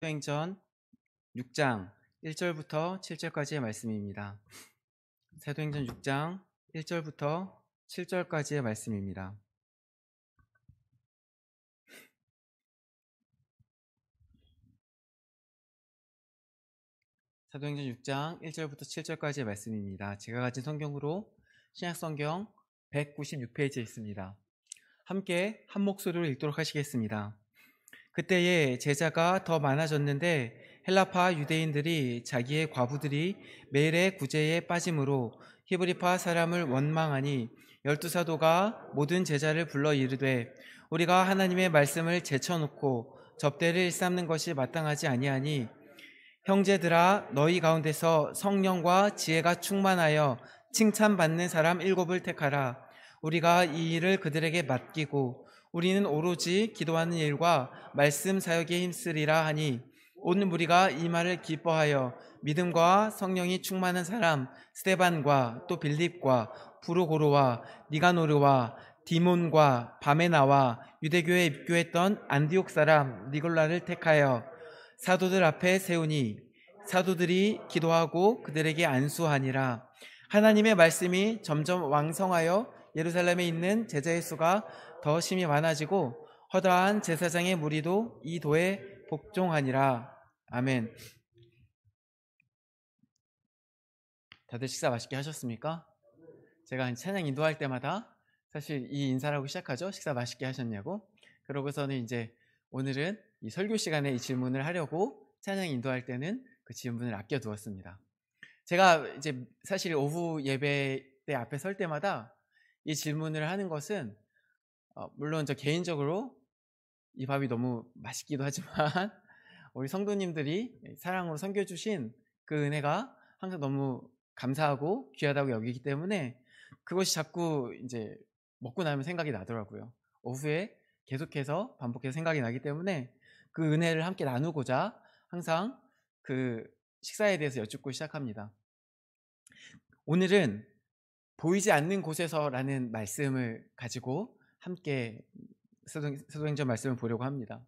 사도행전 6장 1절부터 7절까지의 말씀입니다. 사도행전 6장 1절부터 7절까지의 말씀입니다. 사도행전 6장 1절부터 7절까지의 말씀입니다. 제가 가진 성경으로 신약성경 196페이지에 있습니다. 함께 한 목소리로 읽도록 하시겠습니다. 그때에 제자가 더 많아졌는데 헬라파 유대인들이 자기의 과부들이 매일의 구제에 빠짐으로 히브리파 사람을 원망하니 12사도가 모든 제자를 불러 이르되 우리가 하나님의 말씀을 제쳐놓고 접대를 일삼는 것이 마땅하지 아니하니 형제들아 너희 가운데서 성령과 지혜가 충만하여 칭찬받는 사람 7을 택하라. 우리가 이 일을 그들에게 맡기고 우리는 오로지 기도하는 일과 말씀 사역에 힘쓰리라 하니 온 무리가 이 말을 기뻐하여 믿음과 성령이 충만한 사람 스데반과 또 빌립과 부르고로와 니가노르와 디몬과 바메나와 유대교에 입교했던 안디옥 사람 니골라를 택하여 사도들 앞에 세우니 사도들이 기도하고 그들에게 안수하니라. 하나님의 말씀이 점점 왕성하여 예루살렘에 있는 제자의 수가 더 심히 많아지고 허다한 제사장의 무리도 이 도에 복종하니라. 아멘. 다들 식사 맛있게 하셨습니까? 제가 찬양 인도할 때마다 사실 이 인사를 하고 시작하죠. 식사 맛있게 하셨냐고. 그러고서는 이제 오늘은 이 설교 시간에 이 질문을 하려고 찬양 인도할 때는 그 질문을 아껴두었습니다. 제가 이제 사실 오후 예배 때 앞에 설 때마다 이 질문을 하는 것은 물론 저 개인적으로 이 밥이 너무 맛있기도 하지만 우리 성도님들이 사랑으로 섬겨주신 그 은혜가 항상 너무 감사하고 귀하다고 여기기 때문에 그것이 자꾸 이제 먹고 나면 생각이 나더라고요. 오후에 계속해서 반복해서 생각이 나기 때문에 그 은혜를 함께 나누고자 항상 그 식사에 대해서 여쭙고 시작합니다. 오늘은 보이지 않는 곳에서라는 말씀을 가지고 함께 사도행전 말씀을 보려고 합니다.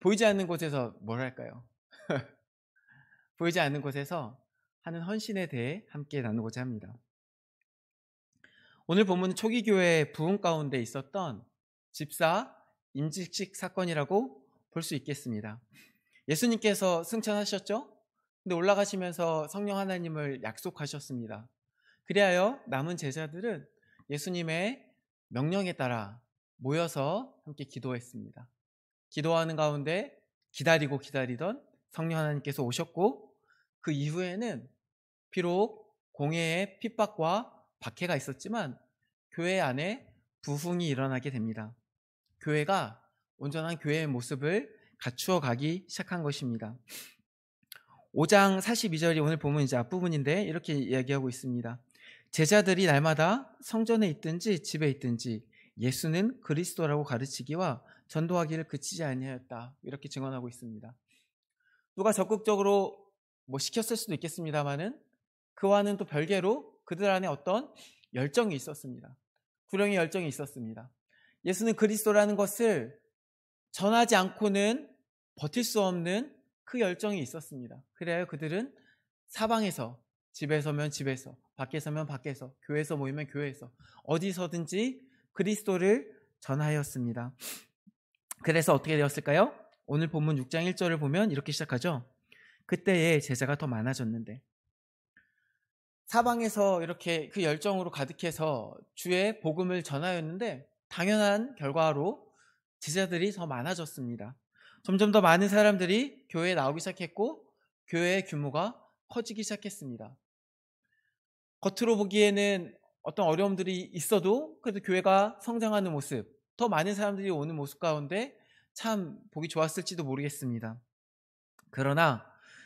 보이지 않는 곳에서 뭘 할까요? 보이지 않는 곳에서 하는 헌신에 대해 함께 나누고자 합니다. 오늘 본문은 초기 교회 부흥 가운데 있었던 집사 임직식 사건이라고 볼 수 있겠습니다. 예수님께서 승천하셨죠? 근데 올라가시면서 성령 하나님을 약속하셨습니다. 그리하여 남은 제자들은 예수님의 명령에 따라 모여서 함께 기도했습니다. 기도하는 가운데 기다리고 기다리던 성령 하나님께서 오셨고 그 이후에는 비록 공회의 핍박과 박해가 있었지만 교회 안에 부흥이 일어나게 됩니다. 교회가 온전한 교회의 모습을 갖추어 가기 시작한 것입니다. 5장 42절이 오늘 보면 이제 앞부분인데 이렇게 이야기하고 있습니다. 제자들이 날마다 성전에 있든지 집에 있든지 예수는 그리스도라고 가르치기와 전도하기를 그치지 아니하였다. 이렇게 증언하고 있습니다. 누가 적극적으로 시켰을 수도 있겠습니다만은 그와는 또 별개로 그들 안에 어떤 열정이 있었습니다. 구령의 열정이 있었습니다. 예수는 그리스도라는 것을 전하지 않고는 버틸 수 없는 그 열정이 있었습니다. 그래야 그들은 사방에서 집에서면 집에서 밖에서면 밖에서 교회에서 모이면 교회에서 어디서든지 그리스도를 전하였습니다. 그래서 어떻게 되었을까요? 오늘 본문 6장 1절을 보면 이렇게 시작하죠. 그때에 제자가 더 많아졌는데 사방에서 이렇게 그 열정으로 가득해서 주의 복음을 전하였는데 당연한 결과로 제자들이 더 많아졌습니다. 점점 더 많은 사람들이 교회에 나오기 시작했고 교회의 규모가 커지기 시작했습니다. 겉으로 보기에는 어떤 어려움들이 있어도 그래도 교회가 성장하는 모습, 더 많은 사람들이 오는 모습 가운데 참 보기 좋았을지도 모르겠습니다. 그러나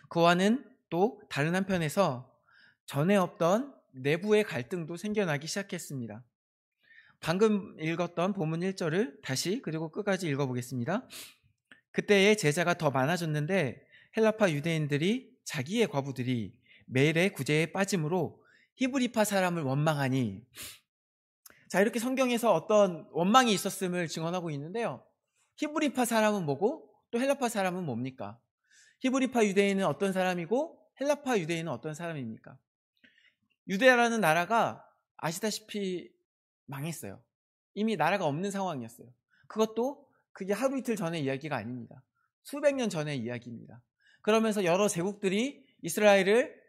그와는 또 다른 한편에서 전에 없던 내부의 갈등도 생겨나기 시작했습니다. 방금 읽었던 본문 1절을 다시 그리고 끝까지 읽어보겠습니다. 그때의 제자가 더 많아졌는데 헬라파 유대인들이 자기의 과부들이 매일의 구제에 빠짐으로 히브리파 사람을 원망하니, 자, 이렇게 성경에서 어떤 원망이 있었음을 증언하고 있는데요. 히브리파 사람은 뭐고 또 헬라파 사람은 뭡니까? 히브리파 유대인은 어떤 사람이고 헬라파 유대인은 어떤 사람입니까? 유대라는 나라가 아시다시피 망했어요. 이미 나라가 없는 상황이었어요. 그게 하루 이틀 전의 이야기가 아닙니다. 수백 년 전의 이야기입니다. 그러면서 여러 제국들이 이스라엘을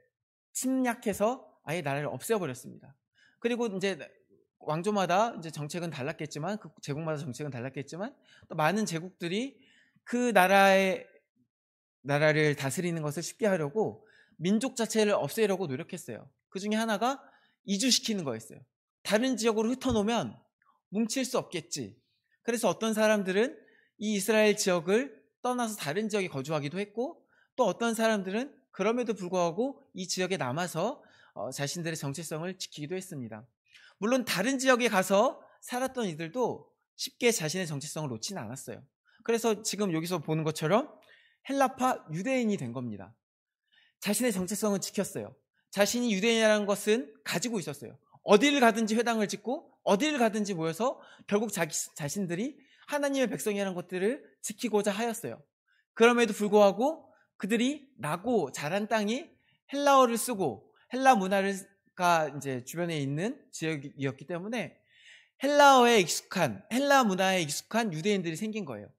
침략해서 아예 나라를 없애버렸습니다. 그리고 이제 왕조마다 이제 정책은 달랐겠지만, 그 제국마다 정책은 달랐겠지만, 또 많은 제국들이 그 나라를 다스리는 것을 쉽게 하려고 민족 자체를 없애려고 노력했어요. 그 중에 하나가 이주시키는 거였어요. 다른 지역으로 흩어놓으면 뭉칠 수 없겠지. 그래서 어떤 사람들은 이 이스라엘 지역을 떠나서 다른 지역에 거주하기도 했고, 또 어떤 사람들은 그럼에도 불구하고 이 지역에 남아서 자신들의 정체성을 지키기도 했습니다. 물론 다른 지역에 가서 살았던 이들도 쉽게 자신의 정체성을 놓지는 않았어요. 그래서 지금 여기서 보는 것처럼 헬라파 유대인이 된 겁니다. 자신의 정체성은 지켰어요. 자신이 유대인이라는 것은 가지고 있었어요. 어디를 가든지 회당을 짓고 어디를 가든지 모여서 결국 자신들이 하나님의 백성이라는 것들을 지키고자 하였어요. 그럼에도 불구하고 그들이 나고 자란 땅이 헬라어를 쓰고 헬라 문화가 이제 주변에 있는 지역이었기 때문에 헬라 문화에 익숙한 유대인들이 생긴 거예요.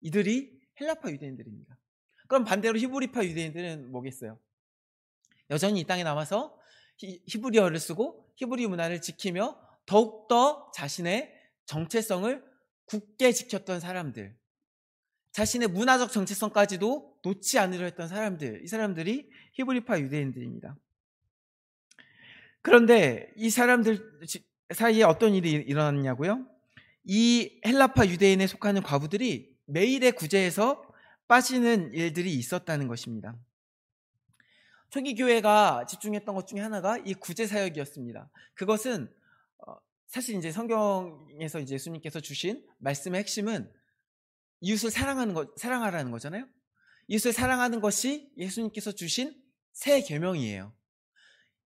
이들이 헬라파 유대인들입니다. 그럼 반대로 히브리파 유대인들은 뭐겠어요? 여전히 이 땅에 남아서 히브리어를 쓰고 히브리 문화를 지키며 더욱더 자신의 정체성을 굳게 지켰던 사람들, 자신의 문화적 정체성까지도 놓지 않으려 했던 사람들, 이 사람들이 히브리파 유대인들입니다. 그런데 이 사람들 사이에 어떤 일이 일어났냐고요? 이 헬라파 유대인에 속하는 과부들이 매일의 구제에서 빠지는 일들이 있었다는 것입니다. 초기 교회가 집중했던 것 중에 하나가 이 구제 사역이었습니다. 그것은 사실 이제 성경에서 이제 예수님께서 주신 말씀의 핵심은 이웃을 사랑하라는 거잖아요. 이웃을 사랑하는 것이 예수님께서 주신 새 계명이에요.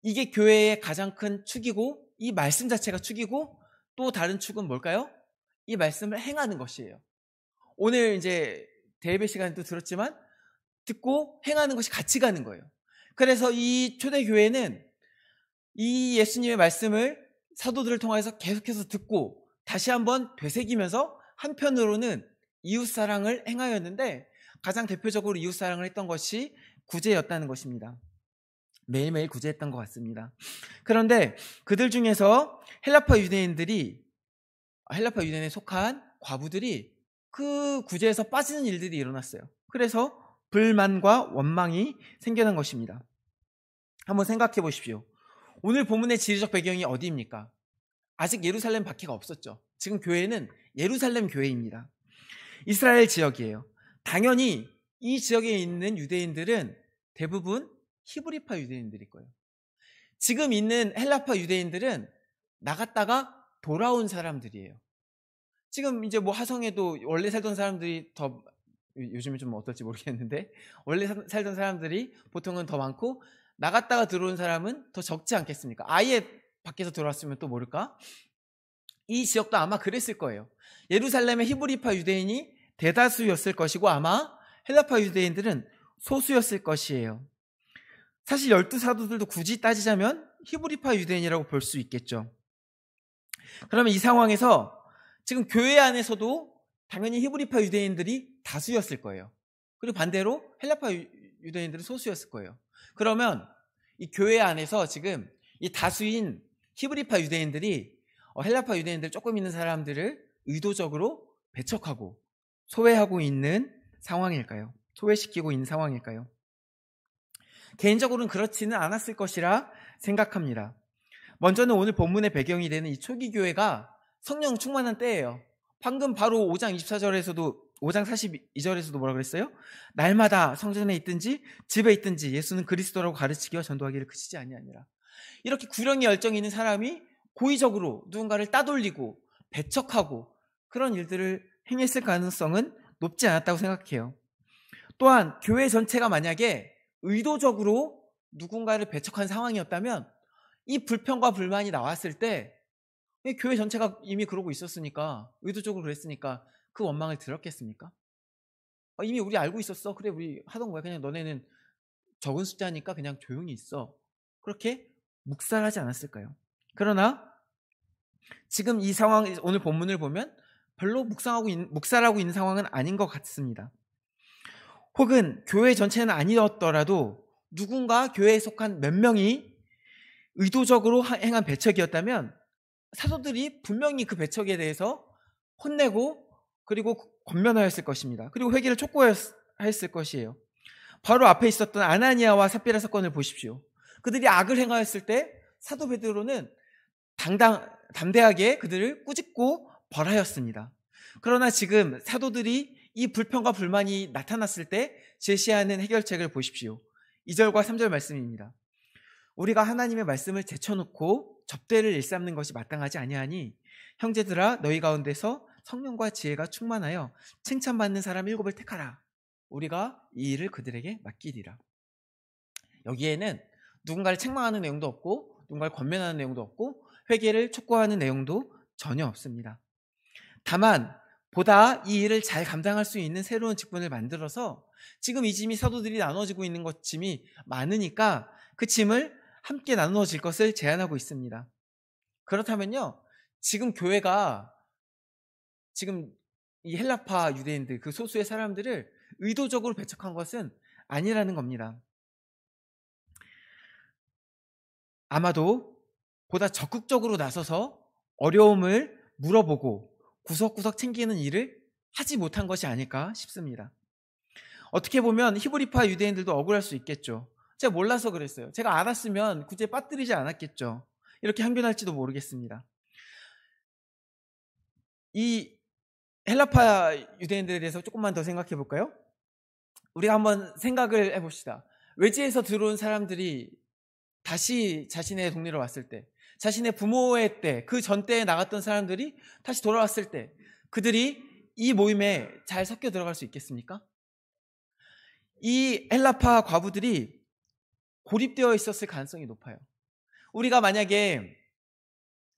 이게 교회의 가장 큰 축이고, 이 말씀 자체가 축이고, 또 다른 축은 뭘까요? 이 말씀을 행하는 것이에요. 오늘 이제 대예배 시간에도 들었지만 듣고 행하는 것이 같이 가는 거예요. 그래서 이 초대교회는 이 예수님의 말씀을 사도들을 통해서 계속해서 듣고 다시 한번 되새기면서 한편으로는 이웃사랑을 행하였는데, 가장 대표적으로 이웃사랑을 했던 것이 구제였다는 것입니다. 매일매일 구제했던 것 같습니다. 그런데 그들 중에서 헬라파 유대인에 속한 과부들이 그 구제에서 빠지는 일들이 일어났어요. 그래서 불만과 원망이 생겨난 것입니다. 한번 생각해 보십시오. 오늘 본문의 지리적 배경이 어디입니까? 아직 예루살렘 박해가 없었죠. 지금 교회는 예루살렘 교회입니다. 이스라엘 지역이에요. 당연히 이 지역에 있는 유대인들은 대부분 히브리파 유대인들일 거예요. 지금 있는 헬라파 유대인들은 나갔다가 돌아온 사람들이에요. 지금 이제 뭐 화성에도 원래 살던 사람들이 더, 요즘은 좀 어떨지 모르겠는데, 원래 살던 사람들이 보통은 더 많고 나갔다가 들어온 사람은 더 적지 않겠습니까? 아예 밖에서 들어왔으면 또 모를까? 이 지역도 아마 그랬을 거예요. 예루살렘의 히브리파 유대인이 대다수였을 것이고, 아마 헬라파 유대인들은 소수였을 것이에요. 사실 12사도들도 굳이 따지자면 히브리파 유대인이라고 볼 수 있겠죠. 그러면 이 상황에서 지금 교회 안에서도 당연히 히브리파 유대인들이 다수였을 거예요. 그리고 반대로 헬라파 유대인들은 소수였을 거예요. 그러면 이 교회 안에서 지금 이 다수인 히브리파 유대인들이 헬라파 유대인들 조금 있는 사람들을 의도적으로 배척하고 소외하고 있는 상황일까요? 소외시키고 있는 상황일까요? 개인적으로는 그렇지는 않았을 것이라 생각합니다. 먼저는 오늘 본문의 배경이 되는 이 초기 교회가 성령 충만한 때예요. 방금 바로 5장 42절에서도 뭐라 그랬어요? 날마다 성전에 있든지 집에 있든지 예수는 그리스도라고 가르치기와 전도하기를 그치지 아니하니라. 이렇게 구령의 열정이 있는 사람이 고의적으로 누군가를 따돌리고 배척하고 그런 일들을 행했을 가능성은 높지 않았다고 생각해요. 또한 교회 전체가 만약에 의도적으로 누군가를 배척한 상황이었다면 이 불평과 불만이 나왔을 때 교회 전체가 이미 그러고 있었으니까, 의도적으로 그랬으니까 그 원망을 들었겠습니까? 이미 우리 알고 있었어. 그래, 우리 하던 거야. 그냥 너네는 적은 숫자니까 그냥 조용히 있어. 그렇게 묵살하지 않았을까요? 그러나 지금 이 상황, 오늘 본문을 보면 별로 묵살하고 있는 상황은 아닌 것 같습니다. 혹은 교회 전체는 아니었더라도 누군가 교회에 속한 몇 명이 의도적으로 행한 배척이었다면 사도들이 분명히 그 배척에 대해서 혼내고 그리고 권면하였을 것입니다. 그리고 회개를 촉구하였을 것이에요. 바로 앞에 있었던 아나니아와 삽비라 사건을 보십시오. 그들이 악을 행하였을 때 사도 베드로는 담대하게 그들을 꾸짖고 벌하였습니다. 그러나 지금 사도들이 이 불평과 불만이 나타났을 때 제시하는 해결책을 보십시오. 2절과 3절 말씀입니다. 우리가 하나님의 말씀을 제쳐놓고 접대를 일삼는 것이 마땅하지 아니하니 형제들아 너희 가운데서 성령과 지혜가 충만하여 칭찬받는 사람 7을 택하라. 우리가 이 일을 그들에게 맡기리라. 여기에는 누군가를 책망하는 내용도 없고 누군가를 권면하는 내용도 없고 회개를 촉구하는 내용도 전혀 없습니다. 다만 보다 이 일을 잘 감당할 수 있는 새로운 직분을 만들어서 지금 이 짐이 사도들이 나눠지고 있는 것 짐이 많으니까 그 짐을 함께 나누어질 것을 제안하고 있습니다. 그렇다면요, 지금 교회가 지금 이 헬라파 유대인들 그 소수의 사람들을 의도적으로 배척한 것은 아니라는 겁니다. 아마도 보다 적극적으로 나서서 어려움을 물어보고 구석구석 챙기는 일을 하지 못한 것이 아닐까 싶습니다. 어떻게 보면 히브리파 유대인들도 억울할 수 있겠죠. 제가 몰라서 그랬어요. 제가 알았으면 굳이 빠뜨리지 않았겠죠. 이렇게 항변할지도 모르겠습니다. 이 헬라파 유대인들에 대해서 조금만 더 생각해 볼까요? 우리가 한번 생각을 해봅시다. 외지에서 들어온 사람들이 다시 자신의 동네로 왔을 때, 자신의 부모의 때, 그 전 때에 나갔던 사람들이 다시 돌아왔을 때 그들이 이 모임에 잘 섞여 들어갈 수 있겠습니까? 이 헬라파 과부들이 고립되어 있었을 가능성이 높아요. 우리가 만약에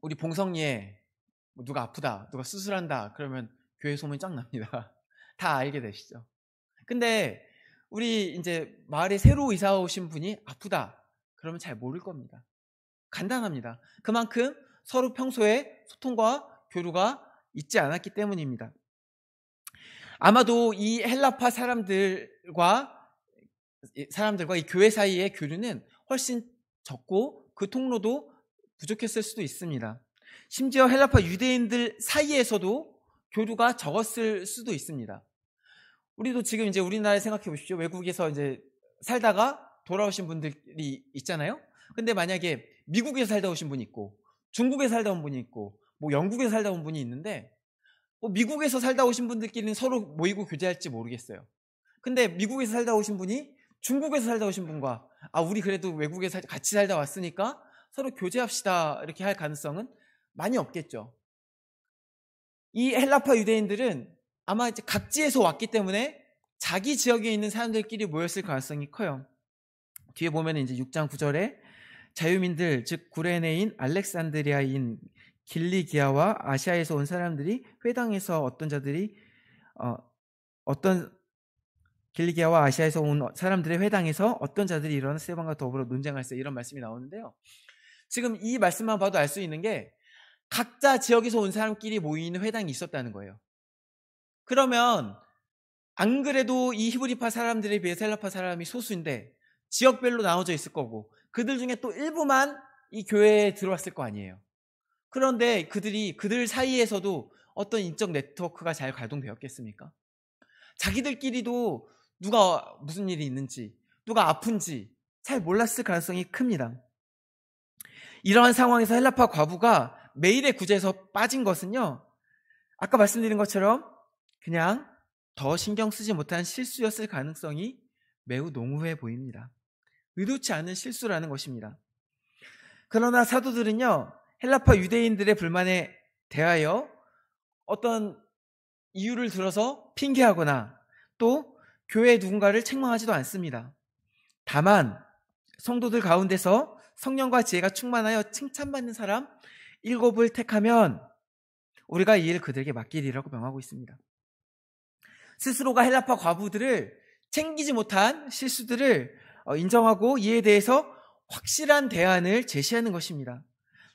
우리 봉성리에 누가 아프다, 누가 수술한다 그러면 교회 소문이 쫙 납니다. 다 알게 되시죠. 근데 우리 이제 마을에 새로 이사 오신 분이 아프다 그러면 잘 모를 겁니다. 간단합니다. 그만큼 서로 평소에 소통과 교류가 있지 않았기 때문입니다. 아마도 이 헬라파 사람들과 이 교회 사이의 교류는 훨씬 적고 그 통로도 부족했을 수도 있습니다. 심지어 헬라파 유대인들 사이에서도 교류가 적었을 수도 있습니다. 우리도 지금 이제 우리나라에 생각해 보십시오. 외국에서 이제 살다가 돌아오신 분들이 있잖아요. 근데 만약에 미국에서 살다 오신 분이 있고 중국에서 살다 온 분이 있고 뭐 영국에서 살다 온 분이 있는데 미국에서 살다 오신 분들끼리는 서로 모이고 교제할지 모르겠어요. 근데 미국에서 살다 오신 분이 중국에서 살다 오신 분과 우리 그래도 외국에서 같이 살다 왔으니까 서로 교제합시다 이렇게 할 가능성은 많이 없겠죠. 이 헬라파 유대인들은 아마 이제 각지에서 왔기 때문에 자기 지역에 있는 사람들끼리 모였을 가능성이 커요. 뒤에 보면 이제 6장 9절에 자유민들 즉 구레네인 알렉산드리아인 길리기아와 아시아에서 온 사람들이 회당에서 길리기아와 아시아에서 온 사람들의 회당에서 어떤 자들이 일어나 스데반과 더불어 논쟁할세 이런 말씀이 나오는데요. 지금 이 말씀만 봐도 알 수 있는 게 각자 지역에서 온 사람끼리 모이는 회당이 있었다는 거예요. 그러면 안 그래도 이 히브리파 사람들에 비해 헬라파 사람이 소수인데 지역별로 나눠져 있을 거고 그들 중에 또 일부만 이 교회에 들어왔을 거 아니에요. 그런데 그들 사이에서도 어떤 인적 네트워크가 잘 가동되었겠습니까? 자기들끼리도 누가 무슨 일이 있는지 누가 아픈지 잘 몰랐을 가능성이 큽니다. 이러한 상황에서 헬라파 과부가 매일의 구제에서 빠진 것은요, 아까 말씀드린 것처럼 그냥 더 신경 쓰지 못한 실수였을 가능성이 매우 농후해 보입니다. 의도치 않은 실수라는 것입니다. 그러나 사도들은요, 헬라파 유대인들의 불만에 대하여 어떤 이유를 들어서 핑계하거나 또 교회 누군가를 책망하지도 않습니다. 다만 성도들 가운데서 성령과 지혜가 충만하여 칭찬받는 사람 7을 택하면 우리가 이 일을 그들에게 맡기리라고 명하고 있습니다. 스스로가 헬라파 과부들을 챙기지 못한 실수들을 인정하고 이에 대해서 확실한 대안을 제시하는 것입니다.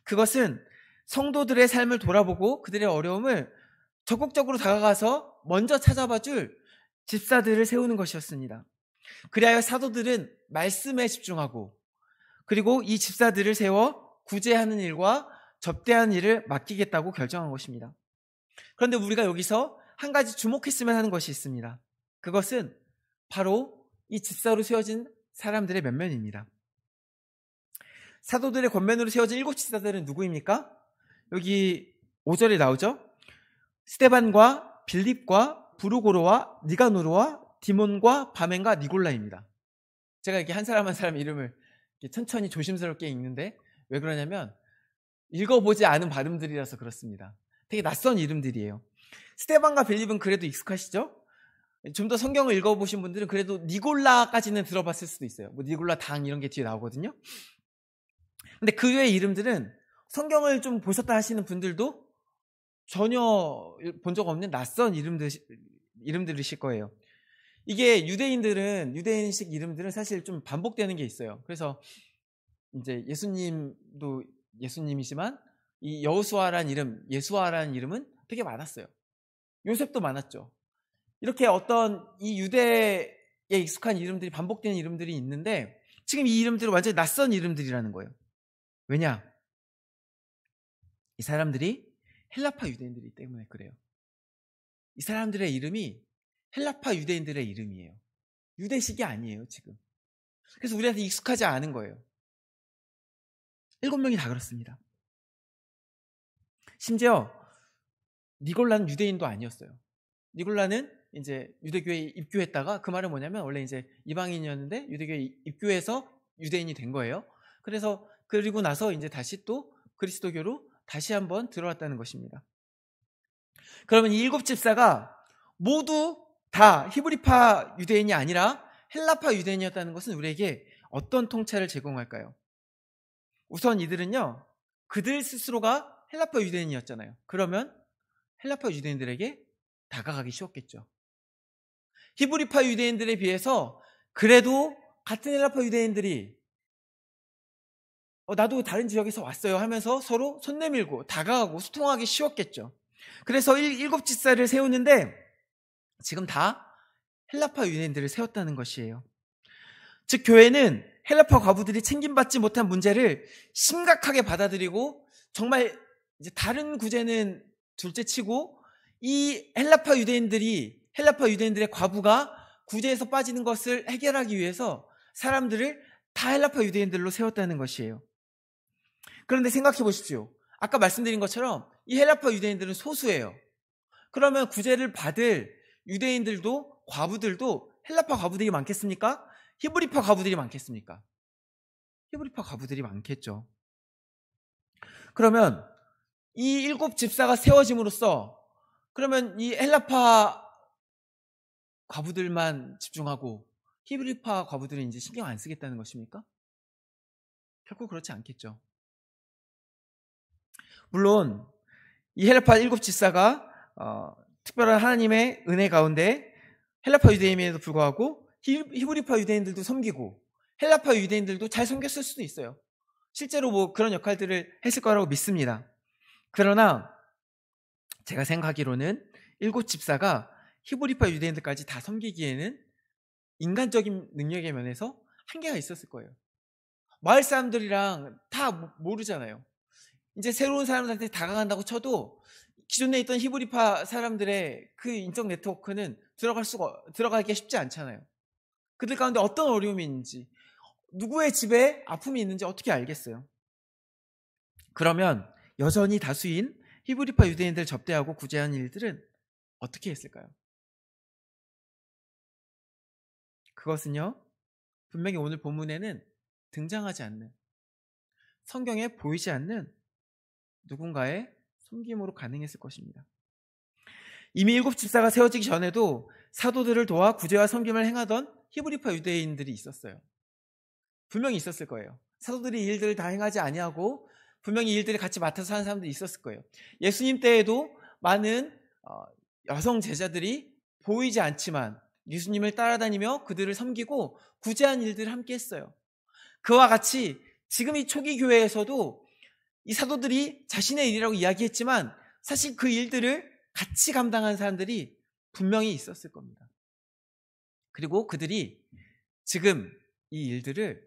그것은 성도들의 삶을 돌아보고 그들의 어려움을 적극적으로 다가가서 먼저 찾아봐 줄 집사들을 세우는 것이었습니다. 그리하여 사도들은 말씀에 집중하고 그리고 이 집사들을 세워 구제하는 일과 접대하는 일을 맡기겠다고 결정한 것입니다. 그런데 우리가 여기서 한 가지 주목했으면 하는 것이 있습니다. 그것은 바로 이 집사로 세워진 사람들의 면면입니다. 사도들의 권면으로 세워진 7 집사들은 누구입니까? 여기 5절에 나오죠. 스데반과 빌립과 브루고로와 니가노르와 디몬과 바멘과 니골라입니다. 제가 이렇게 한 사람 한 사람 이름을 이렇게 천천히 조심스럽게 읽는데 왜 그러냐면 읽어보지 않은 발음들이라서 그렇습니다. 되게 낯선 이름들이에요. 스데반과 빌립은 그래도 익숙하시죠? 좀 더 성경을 읽어보신 분들은 그래도 니골라까지는 들어봤을 수도 있어요. 뭐 니골라 당 이런 게 뒤에 나오거든요. 근데 그 외의 이름들은 성경을 좀 보셨다 하시는 분들도 전혀 본 적 없는 낯선 이름들이실 거예요. 이게 유대인식 이름들은 사실 좀 반복되는 게 있어요. 그래서 이제 예수님도 예수님이지만 이 여호수아라는 이름, 예수아라는 이름은 되게 많았어요. 요셉도 많았죠. 이렇게 어떤 이 유대에 익숙한 이름들이 반복되는 이름들이 있는데 지금 이 이름들은 완전히 낯선 이름들이라는 거예요. 왜냐? 이 사람들이 헬라파 유대인들이기 때문에 그래요. 이 사람들의 이름이 헬라파 유대인들의 이름이에요. 유대식이 아니에요, 지금. 그래서 우리한테 익숙하지 않은 거예요. 7명이 다 그렇습니다. 심지어 니골라는 유대인도 아니었어요. 니골라는 이제 유대교회에 입교했다가 그 말은 뭐냐면 원래 이제 이방인이었는데 유대교회에 입교해서 유대인이 된 거예요. 그래서 그리고 나서 이제 다시 또 그리스도교로 다시 한번 들어왔다는 것입니다. 그러면 이 7 집사가 모두 다 히브리파 유대인이 아니라 헬라파 유대인이었다는 것은 우리에게 어떤 통찰을 제공할까요? 우선 이들은요, 그들 스스로가 헬라파 유대인이었잖아요. 그러면 헬라파 유대인들에게 다가가기 쉬웠겠죠. 히브리파 유대인들에 비해서 그래도 같은 헬라파 유대인들이 나도 다른 지역에서 왔어요 하면서 서로 손 내밀고 다가가고 소통하기 쉬웠겠죠. 그래서 7 집사를 세우는데 지금 다 헬라파 유대인들을 세웠다는 것이에요. 즉 교회는 헬라파 과부들이 챙김받지 못한 문제를 심각하게 받아들이고 정말 이제 다른 구제는 둘째치고 이 헬라파 유대인들의 과부가 구제에서 빠지는 것을 해결하기 위해서 사람들을 다 헬라파 유대인들로 세웠다는 것이에요. 그런데 생각해 보십시오. 아까 말씀드린 것처럼 이 헬라파 유대인들은 소수예요. 그러면 구제를 받을 유대인들도 과부들도 헬라파 과부들이 많겠습니까? 히브리파 과부들이 많겠습니까? 히브리파 과부들이 많겠죠. 그러면 이 7 집사가 세워짐으로써 그러면 이 헬라파 과부들만 집중하고 히브리파 과부들은 이제 신경 안 쓰겠다는 것입니까? 결코 그렇지 않겠죠. 물론 이 헬라파 7 집사가 특별한 하나님의 은혜 가운데 헬라파 유대인임에도 불구하고 히브리파 유대인들도 섬기고 헬라파 유대인들도 잘 섬겼을 수도 있어요. 실제로 뭐 그런 역할들을 했을 거라고 믿습니다. 그러나 제가 생각하기로는 7 집사가 히브리파 유대인들까지 다 섬기기에는 인간적인 능력의 면에서 한계가 있었을 거예요. 마을 사람들이랑 다 모르잖아요. 이제 새로운 사람들한테 다가간다고 쳐도 기존에 있던 히브리파 사람들의 그 인적 네트워크는 들어가기가 쉽지 않잖아요. 그들 가운데 어떤 어려움이 있는지, 누구의 집에 아픔이 있는지 어떻게 알겠어요? 그러면 여전히 다수인 히브리파 유대인들 접대하고 구제하는 일들은 어떻게 했을까요? 그것은요, 분명히 오늘 본문에는 등장하지 않는, 성경에 보이지 않는 누군가의 섬김으로 가능했을 것입니다. 이미 7 집사가 세워지기 전에도 사도들을 도와 구제와 섬김을 행하던 히브리파 유대인들이 있었어요. 분명히 있었을 거예요. 사도들이 이 일들을 다 행하지 아니하고 분명히 이 일들을 같이 맡아서 하는 사람들이 있었을 거예요. 예수님 때에도 많은 여성 제자들이 보이지 않지만 예수님을 따라다니며 그들을 섬기고 구제한 일들을 함께 했어요. 그와 같이 지금 이 초기 교회에서도 이 사도들이 자신의 일이라고 이야기했지만 사실 그 일들을 같이 감당한 사람들이 분명히 있었을 겁니다. 그리고 그들이 지금 이 일들이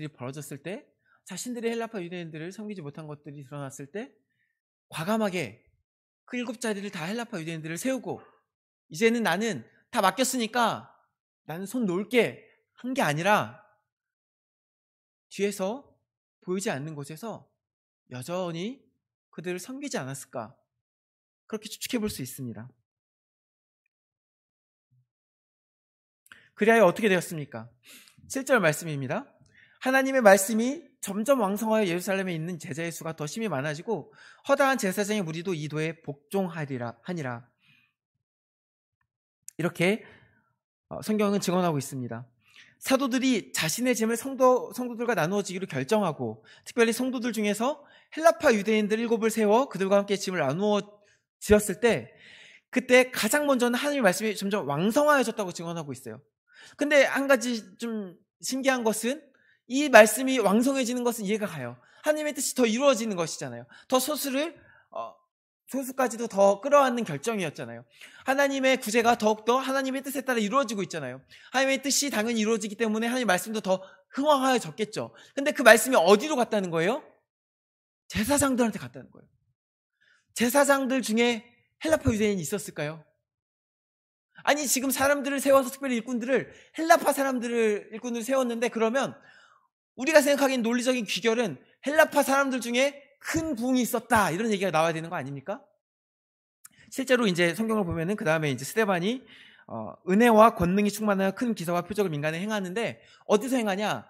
벌어졌을 때 자신들의 헬라파 유대인들을 섬기지 못한 것들이 드러났을 때 과감하게 그 7자리를 다 헬라파 유대인들을 세우고 이제는 나는 다 맡겼으니까 나는 손 놓을게 한 게 아니라 뒤에서 보이지 않는 곳에서 여전히 그들을 섬기지 않았을까, 그렇게 추측해 볼 수 있습니다. 그리하여 어떻게 되었습니까? 7절 말씀입니다. 하나님의 말씀이 점점 왕성하여 예루살렘에 있는 제자의 수가 더 심히 많아지고 허다한 제사장의 무리도 이 도에 복종하니라. 이렇게 성경은 증언하고 있습니다. 사도들이 자신의 짐을 성도들과 나누어지기로 결정하고 특별히 성도들 중에서 헬라파 유대인들 7을 세워 그들과 함께 짐을 나누어 지었을 때 그때 가장 먼저는 하나님의 말씀이 점점 왕성하여졌다고 증언하고 있어요. 근데 한 가지 좀 신기한 것은 이 말씀이 왕성해지는 것은 이해가 가요. 하나님의 뜻이 더 이루어지는 것이잖아요. 더 소수까지도 더 끌어안는 결정이었잖아요. 하나님의 구제가 더욱더 하나님의 뜻에 따라 이루어지고 있잖아요. 하나님의 뜻이 당연히 이루어지기 때문에 하나님의 말씀도 더 흥황하여졌겠죠. 근데 그 말씀이 어디로 갔다는 거예요? 제사장들한테 갔다는 거예요. 제사장들 중에 헬라파 유대인이 있었을까요? 아니, 지금 사람들을 세워서 특별히 일꾼들을 헬라파 일꾼들을 세웠는데 그러면 우리가 생각하기엔 논리적인 귀결은 헬라파 사람들 중에 큰 부흥이 있었다 이런 얘기가 나와야 되는 거 아닙니까? 실제로 이제 성경을 보면은 그 다음에 이제 스데반이 은혜와 권능이 충만하여 큰 기사와 표적을 민간에 행하는데 어디서 행하냐?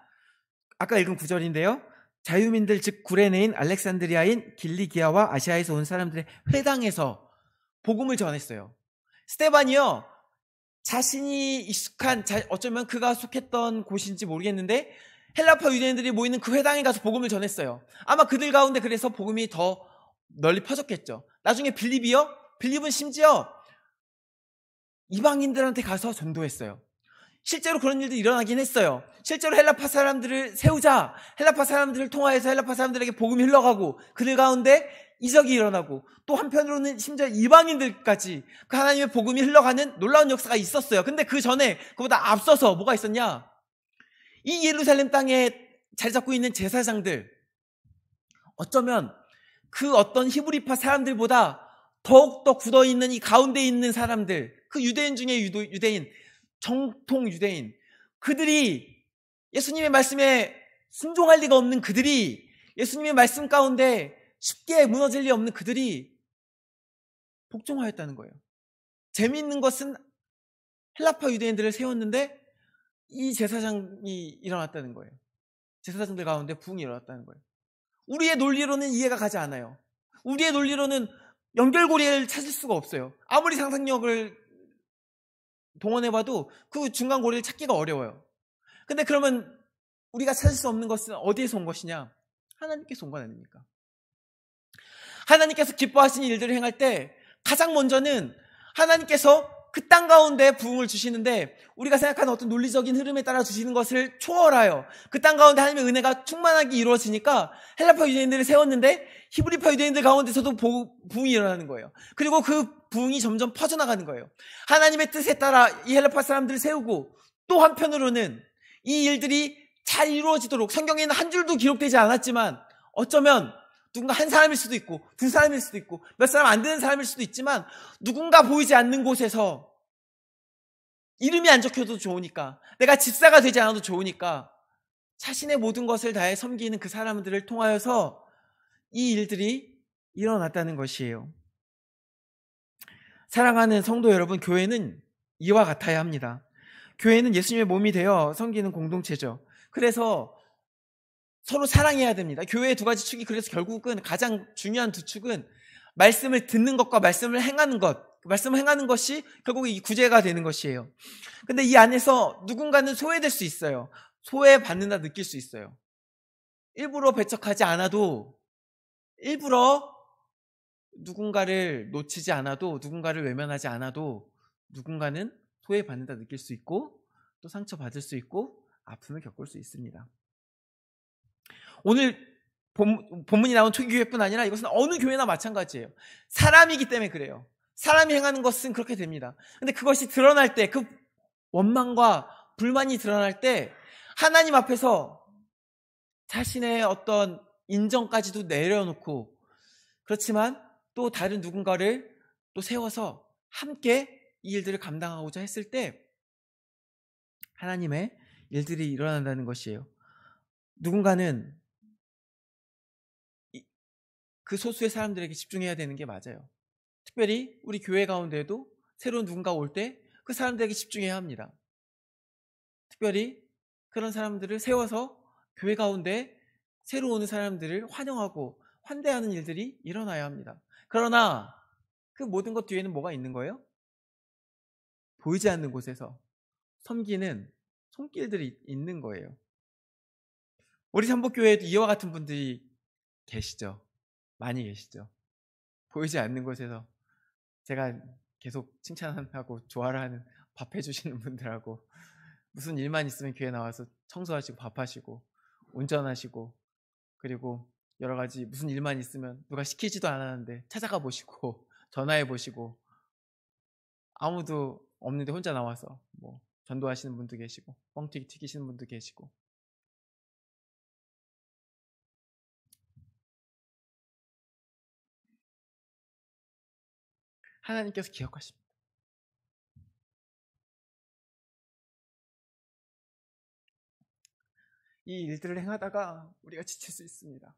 아까 읽은 9절인데요. 자유민들 즉 구레네인 알렉산드리아인 길리기아와 아시아에서 온 사람들의 회당에서 복음을 전했어요. 스데반이요, 자신이 익숙한, 어쩌면 그가 속했던 곳인지 모르겠는데 헬라파 유대인들이 모이는 그 회당에 가서 복음을 전했어요. 아마 그들 가운데 그래서 복음이 더 널리 퍼졌겠죠. 나중에 빌립은 심지어 이방인들한테 가서 전도했어요. 실제로 그런 일도 일어나긴 했어요. 실제로 헬라파 사람들을 세우자, 헬라파 사람들을 통하여서 헬라파 사람들에게 복음이 흘러가고 그들 가운데 이적이 일어나고 또 한편으로는 심지어 이방인들까지 그 하나님의 복음이 흘러가는 놀라운 역사가 있었어요. 근데 그 전에 그보다 앞서서 뭐가 있었냐? 이 예루살렘 땅에 자리 잡고 있는 제사장들, 어쩌면 그 어떤 히브리파 사람들보다 더욱더 굳어있는 이 가운데 있는 사람들, 그 유대인 중에 유대인, 정통 유대인, 그들이 예수님의 말씀에 순종할 리가 없는 그들이, 예수님의 말씀 가운데 쉽게 무너질 리 없는 그들이 복종하였다는 거예요. 재미있는 것은 헬라파 유대인들을 세웠는데 이 제사장이 일어났다는 거예요. 제사장들 가운데 부흥이 일어났다는 거예요. 우리의 논리로는 이해가 가지 않아요. 우리의 논리로는 연결고리를 찾을 수가 없어요. 아무리 상상력을 동원해봐도 그 중간고리를 찾기가 어려워요. 근데 그러면 우리가 찾을 수 없는 것은 어디에서 온 것이냐? 하나님께서 온 건 아닙니까? 하나님께서 기뻐하시는 일들을 행할 때 가장 먼저는 하나님께서 그 땅 가운데 부흥을 주시는데 우리가 생각하는 어떤 논리적인 흐름에 따라 주시는 것을 초월하여 그 땅 가운데 하나님의 은혜가 충만하게 이루어지니까 헬라파 유대인들을 세웠는데 히브리파 유대인들 가운데서도 부흥이 일어나는 거예요. 그리고 그 부흥이 점점 퍼져나가는 거예요. 하나님의 뜻에 따라 이 헬라파 사람들을 세우고 또 한편으로는 이 일들이 잘 이루어지도록 성경에는 한 줄도 기록되지 않았지만 어쩌면 누군가 한 사람일 수도 있고 두 사람일 수도 있고 몇 사람 안 되는 사람일 수도 있지만 누군가 보이지 않는 곳에서 이름이 안 적혀도 좋으니까 내가 집사가 되지 않아도 좋으니까 자신의 모든 것을 다해 섬기는 그 사람들을 통하여서 이 일들이 일어났다는 것이에요. 사랑하는 성도 여러분, 교회는 이와 같아야 합니다. 교회는 예수님의 몸이 되어 섬기는 공동체죠. 그래서 서로 사랑해야 됩니다. 교회의 두 가지 축이 그래서 결국은 가장 중요한 두 축은 말씀을 듣는 것과 말씀을 행하는 것. 말씀을 행하는 것이 결국 이 구제가 되는 것이에요. 근데 이 안에서 누군가는 소외될 수 있어요. 소외받는다 느낄 수 있어요. 일부러 배척하지 않아도 일부러 누군가를 놓치지 않아도, 누군가를 외면하지 않아도 누군가는 소외받는다 느낄 수 있고, 또 상처받을 수 있고, 아픔을 겪을 수 있습니다. 오늘 본문이 나온 초기교회뿐 아니라 이것은 어느 교회나 마찬가지예요. 사람이기 때문에 그래요. 사람이 행하는 것은 그렇게 됩니다. 근데 그것이 드러날 때, 그 원망과 불만이 드러날 때 하나님 앞에서 자신의 어떤 인정까지도 내려놓고, 그렇지만 또 다른 누군가를 또 세워서 함께 이 일들을 감당하고자 했을 때 하나님의 일들이 일어난다는 것이에요. 누군가는 그 소수의 사람들에게 집중해야 되는 게 맞아요. 특별히 우리 교회 가운데에도 새로운 누군가 올 때 그 사람들에게 집중해야 합니다. 특별히 그런 사람들을 세워서 교회 가운데 새로 오는 사람들을 환영하고 환대하는 일들이 일어나야 합니다. 그러나 그 모든 것 뒤에는 뭐가 있는 거예요? 보이지 않는 곳에서 섬기는 손길들이 있는 거예요. 우리 삼복교회에도 이와 같은 분들이 계시죠. 많이 계시죠. 보이지 않는 곳에서 제가 계속 칭찬하고 좋아를 하는, 밥 해주시는 분들하고, 무슨 일만 있으면 교회 나와서 청소하시고 밥하시고 운전하시고, 그리고 여러 가지 무슨 일만 있으면 누가 시키지도 않았는데 찾아가 보시고 전화해 보시고, 아무도 없는데 혼자 나와서 뭐 전도하시는 분도 계시고 뻥튀기 튀기시는 분도 계시고. 하나님께서 기억하십니다. 이 일들을 행하다가 우리가 지칠 수 있습니다.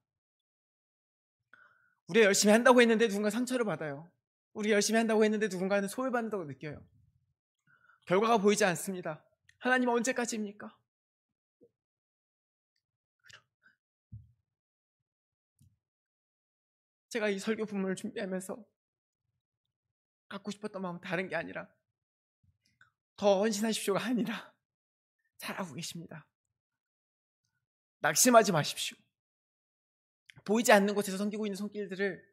우리가 열심히 한다고 했는데 누군가 상처를 받아요. 우리가 열심히 한다고 했는데 누군가는 소외받는다고 느껴요. 결과가 보이지 않습니다. 하나님 언제까지입니까? 제가 이 설교 본문을 준비하면서 갖고 싶었던 마음은 다른 게 아니라 더 헌신하십시오가 아니라 잘하고 계십니다. 낙심하지 마십시오. 보이지 않는 곳에서 섬기고 있는 손길들을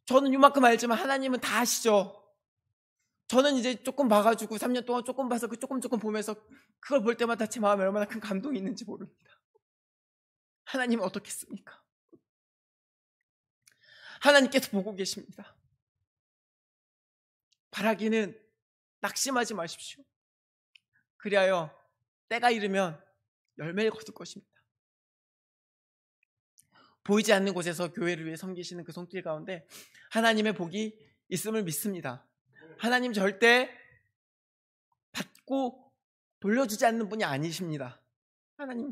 저는 이만큼 알지만 하나님은 다 아시죠. 저는 이제 조금 봐가지고 3년 동안 조금 봐서 그 조금 보면서 그걸 볼 때마다 제 마음에 얼마나 큰 감동이 있는지 모릅니다. 하나님은 어떻겠습니까? 하나님께서 보고 계십니다. 바라기는 낙심하지 마십시오. 그리하여 때가 이르면 열매를 거둘 것입니다. 보이지 않는 곳에서 교회를 위해 섬기시는 그 손길 가운데 하나님의 복이 있음을 믿습니다. 하나님 절대 받고 돌려주지 않는 분이 아니십니다. 하나님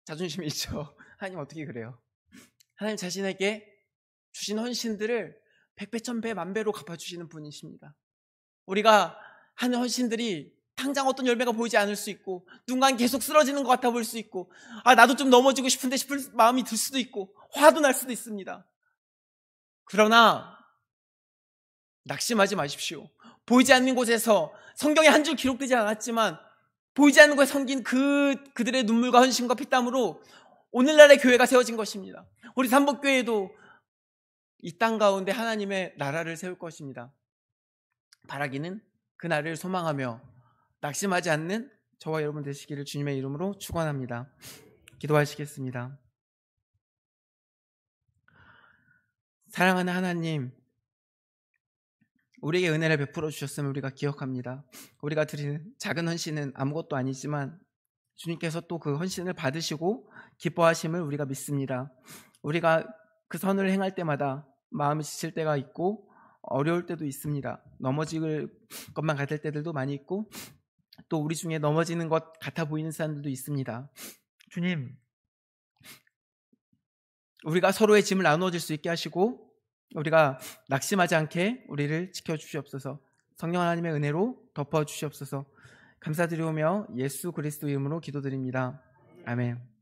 자존심이 있죠. 하나님 어떻게 그래요? 하나님 자신에게 주신 헌신들을 100배, 1000배, 만배로 갚아주시는 분이십니다. 우리가 하는 헌신들이 당장 어떤 열매가 보이지 않을 수 있고, 누군가는 계속 쓰러지는 것 같아 보일 수 있고, 나도 좀 넘어지고 싶은데 싶을 마음이 들 수도 있고, 화도 날 수도 있습니다. 그러나 낙심하지 마십시오. 보이지 않는 곳에서, 성경에 한 줄 기록되지 않았지만 보이지 않는 곳에 섬긴 그들의 눈물과 헌신과 피땀으로 오늘날의 교회가 세워진 것입니다. 우리 삼복교회도 이 땅 가운데 하나님의 나라를 세울 것입니다. 바라기는 그 날을 소망하며 낙심하지 않는 저와 여러분 되시기를 주님의 이름으로 축원합니다. 기도하시겠습니다. 사랑하는 하나님, 우리에게 은혜를 베풀어 주셨음을 우리가 기억합니다. 우리가 드리는 작은 헌신은 아무것도 아니지만 주님께서 또 그 헌신을 받으시고 기뻐하심을 우리가 믿습니다. 우리가 그 선을 행할 때마다 마음이 지칠 때가 있고 어려울 때도 있습니다. 넘어질 것만 같을 때들도 많이 있고, 또 우리 중에 넘어지는 것 같아 보이는 사람들도 있습니다. 주님, 우리가 서로의 짐을 나누어질 수 있게 하시고 우리가 낙심하지 않게 우리를 지켜주시옵소서. 성령 하나님의 은혜로 덮어주시옵소서. 감사드리오며 예수 그리스도 이름으로 기도드립니다. 아멘.